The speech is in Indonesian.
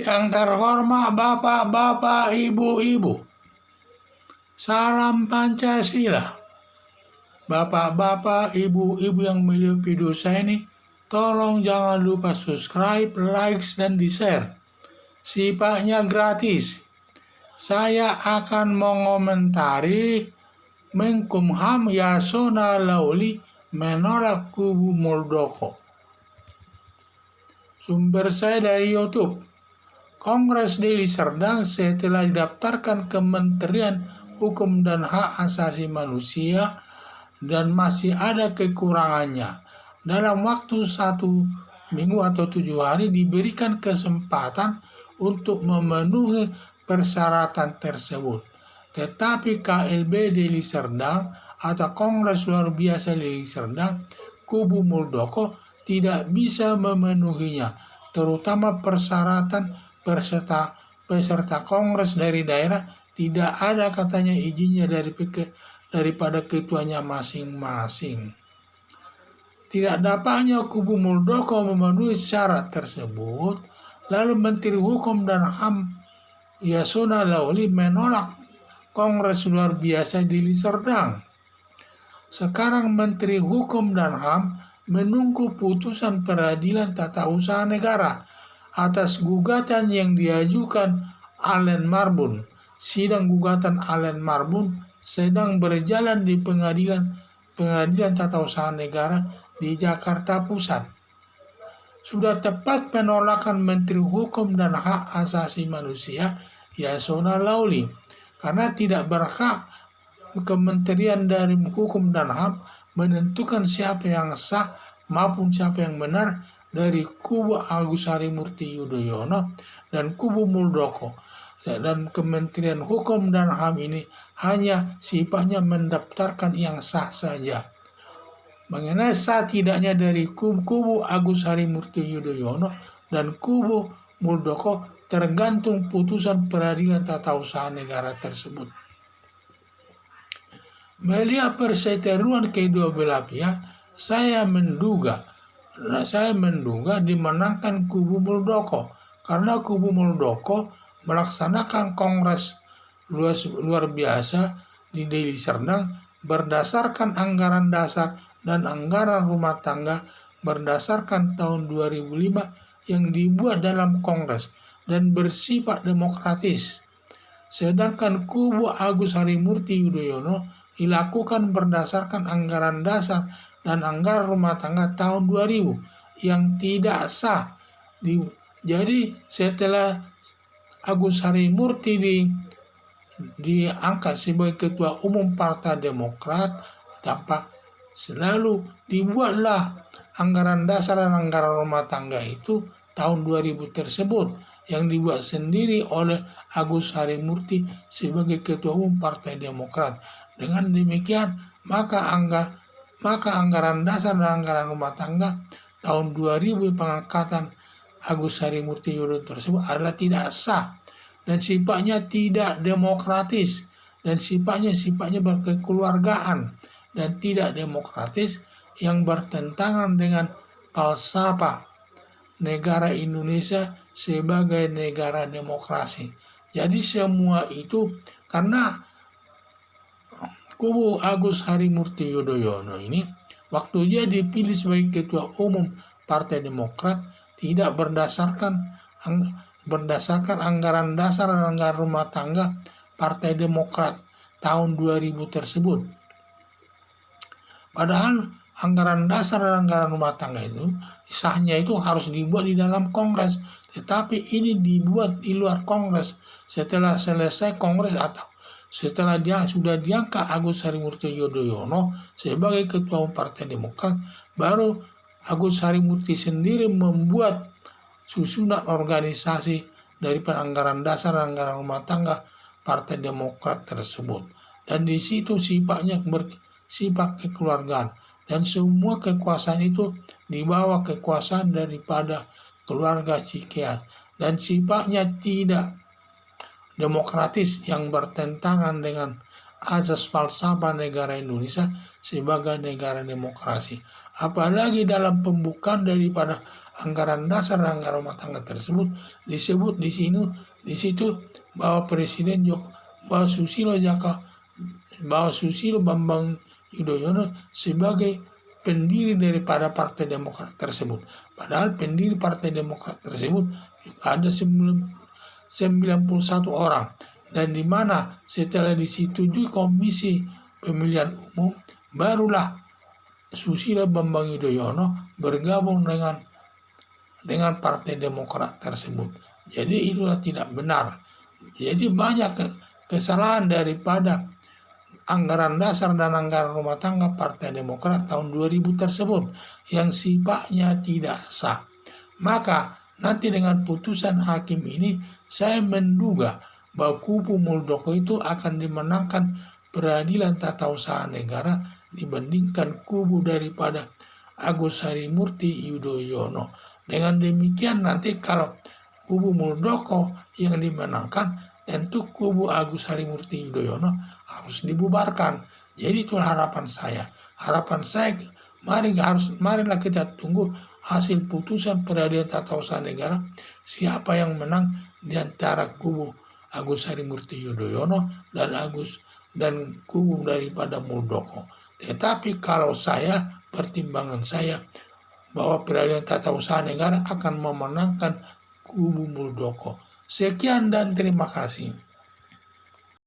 Yang terhormat Bapak-bapak, Ibu-ibu, salam Pancasila. Bapak-bapak, Ibu-ibu yang melihat video saya ini, tolong jangan lupa subscribe, like, dan di-share. Sifatnya gratis. Saya akan mengomentari Menkumham Yasona Lawli menolak kubu Muldoko. Sumber saya dari YouTube. Kongres Deli Serdang setelah didaftarkan Kementerian Hukum dan Hak Asasi Manusia dan masih ada kekurangannya. Dalam waktu 1 minggu atau 7 hari diberikan kesempatan untuk memenuhi persyaratan tersebut. Tetapi KLB Deli Serdang atau Kongres Luar Biasa Deli Serdang, kubu Muldoko tidak bisa memenuhinya, terutama persyaratan peserta kongres dari daerah tidak ada katanya izinnya daripada ketuanya masing-masing. Tidak dapatnya kubu Muldoko memenuhi syarat tersebut, lalu Menteri Hukum dan HAM Yasona Lawli menolak Kongres Luar Biasa Deli Serdang. Sekarang Menteri Hukum dan HAM menunggu putusan Peradilan Tata Usaha Negara atas gugatan yang diajukan Allen Marbun. Sidang gugatan Allen Marbun sedang berjalan di Pengadilan Tata Usaha Negara di Jakarta Pusat. Sudah tepat penolakan Menteri Hukum dan Hak Asasi Manusia Yasona Lawli, karena tidak berhak Kementerian dari Hukum dan HAM menentukan siapa yang sah maupun siapa yang benar dari kubu Agus Harimurti Yudhoyono dan kubu Muldoko. Dan Kementerian Hukum dan HAM ini hanya sifatnya mendaftarkan yang sah saja. Mengenai sah tidaknya dari kubu Agus Harimurti Yudhoyono dan kubu Muldoko tergantung putusan Peradilan Tata Usaha Negara tersebut. Melihat perseteruan kedua belah pihak, saya menduga dimenangkan kubu Muldoko, karena kubu Muldoko melaksanakan kongres luar biasa di Deli Serdang berdasarkan anggaran dasar dan anggaran rumah tangga berdasarkan tahun 2005 yang dibuat dalam kongres dan bersifat demokratis. Sedangkan kubu Agus Harimurti Yudhoyono dilakukan berdasarkan anggaran dasar dan anggaran rumah tangga tahun 2000 yang tidak sah. Jadi setelah Agus Harimurti diangkat sebagai ketua umum Partai Demokrat, tampak selalu dibuatlah anggaran dasar dan anggaran rumah tangga itu tahun 2000 tersebut yang dibuat sendiri oleh Agus Harimurti sebagai ketua umum Partai Demokrat. Dengan demikian maka anggaran dasar dan anggaran rumah tangga tahun 2000 pengangkatan Agus Harimurti Yudhoyono tersebut adalah tidak sah dan sifatnya tidak demokratis dan sifatnya berkekeluargaan dan tidak demokratis yang bertentangan dengan falsafah negara Indonesia sebagai negara demokrasi. Jadi semua itu karena kubu Agus Harimurti Yudhoyono ini waktu dia dipilih sebagai ketua umum Partai Demokrat tidak berdasarkan anggaran dasar dan anggaran rumah tangga Partai Demokrat tahun 2000 tersebut. Padahal anggaran dasar dan anggaran rumah tangga itu sahnya itu harus dibuat di dalam Kongres, tetapi ini dibuat di luar Kongres. Setelah selesai Kongres atau setelah dia sudah diangkat Agus Harimurti Yudhoyono sebagai ketua umum Partai Demokrat, baru Agus Harimurti sendiri membuat susunan organisasi dari anggaran dasar dan anggaran rumah tangga Partai Demokrat tersebut. Dan di situ sifatnya bersifat kekeluargaan dan semua kekuasaan itu dibawa kekuasaan daripada keluarga Cikeas dan sifatnya tidak demokratis yang bertentangan dengan asas falsafah negara Indonesia sebagai negara demokrasi. Apalagi dalam pembukaan daripada anggaran dasar dan anggaran rumah tangga tersebut disebut di situ bahwa Presiden bahwa Susilo Bambang Yudhoyono sebagai pendiri daripada Partai Demokrat tersebut. Padahal pendiri Partai Demokrat tersebut ada 91 orang, dan di mana setelah disetujui Komisi Pemilihan Umum barulah Susilo Bambang Yudhoyono bergabung dengan Partai Demokrat tersebut. Jadi itulah tidak benar. Jadi banyak kesalahan daripada anggaran dasar dan anggaran rumah tangga Partai Demokrat tahun 2000 tersebut yang sifatnya tidak sah. Maka nanti dengan putusan hakim ini saya menduga bahwa kubu Muldoko itu akan dimenangkan peradilan tata usaha negara dibandingkan kubu daripada Agus Harimurti Yudhoyono. Dengan demikian nanti kalau kubu Muldoko yang dimenangkan, tentu kubu Agus Harimurti Yudhoyono harus dibubarkan. Jadi itulah harapan saya. Harapan saya, marilah kita tunggu hasil putusan peradilan tata usaha negara, siapa yang menang di antara kubu Agus Harimurti Yudhoyono dan kubu daripada Muldoko. Tetapi kalau pertimbangan saya bahwa peradilan tata usaha negara akan memenangkan kubu Muldoko. Sekian dan terima kasih.